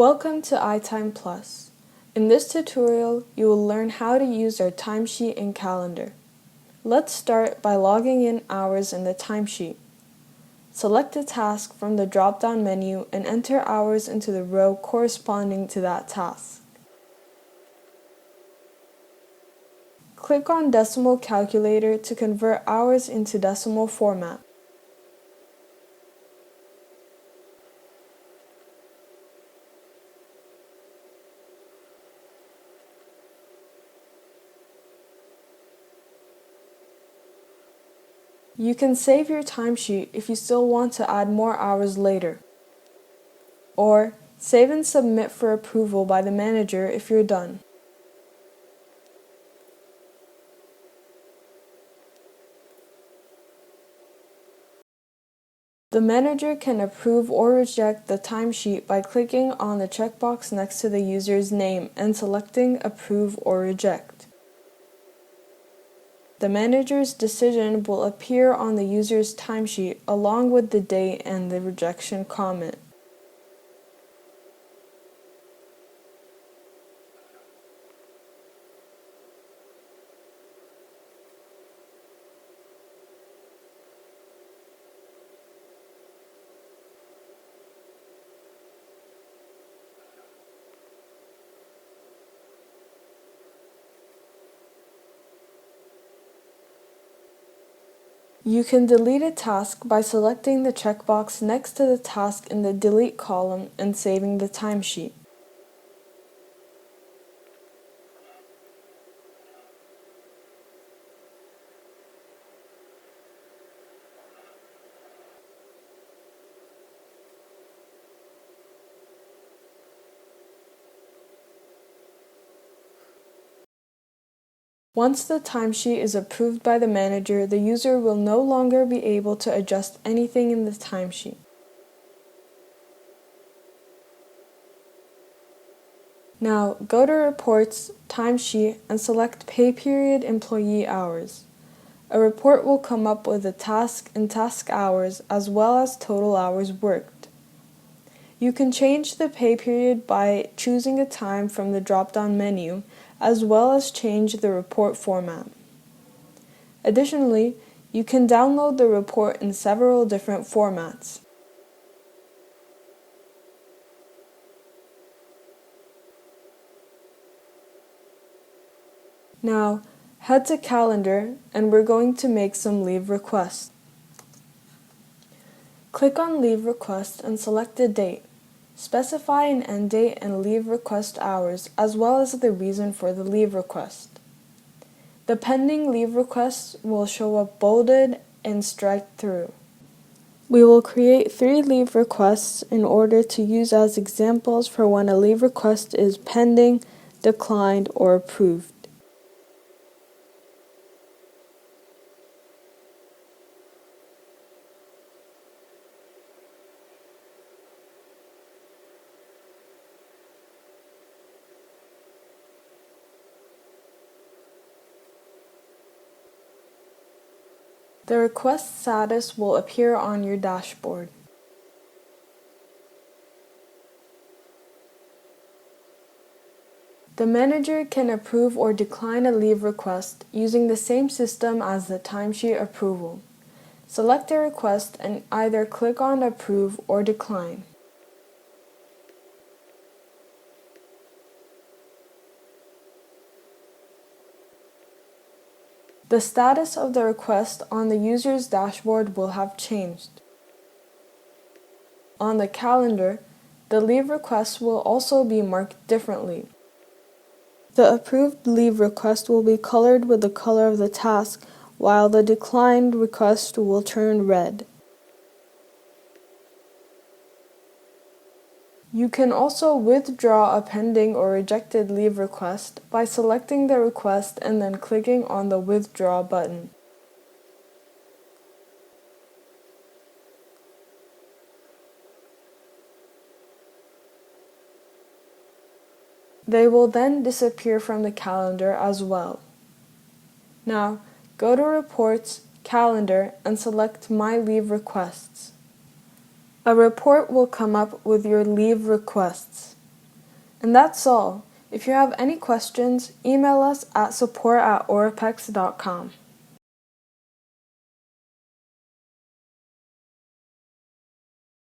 Welcome to iTimePlus. In this tutorial, you will learn how to use our timesheet and calendar. Let's start by logging in hours in the timesheet. Select a task from the drop-down menu and enter hours into the row corresponding to that task. Click on Decimal Calculator to convert hours into decimal format. You can save your timesheet if you still want to add more hours later. Or save and submit for approval by the manager if you're done. The manager can approve or reject the timesheet by clicking on the checkbox next to the user's name and selecting Approve or Reject. The manager's decision will appear on the user's timesheet along with the date and the rejection comment. You can delete a task by selecting the checkbox next to the task in the Delete column and saving the timesheet. Once the timesheet is approved by the manager, the user will no longer be able to adjust anything in the timesheet. Now, go to Reports, Timesheet, and select Pay Period Employee Hours. A report will come up with the task and task hours as well as total hours worked. You can change the pay period by choosing a time from the drop-down menu, as well as change the report format. Additionally, you can download the report in several different formats. Now, head to Calendar and we're going to make some leave requests. Click on Leave Request and select a date. Specify an end date and leave request hours, as well as the reason for the leave request. The pending leave requests will show up bolded and striked through. We will create 3 leave requests in order to use as examples for when a leave request is pending, declined, or approved. The request status will appear on your dashboard. The manager can approve or decline a leave request using the same system as the timesheet approval. Select a request and either click on Approve or Decline. The status of the request on the user's dashboard will have changed. On the calendar, the leave request will also be marked differently. The approved leave request will be colored with the color of the task, while the declined request will turn red. You can also withdraw a pending or rejected leave request by selecting the request and then clicking on the Withdraw button. They will then disappear from the calendar as well. Now, go to Reports, Calendar, and select My Leave Requests. A report will come up with your leave requests. And that's all. If you have any questions, email us at support@orapex.com.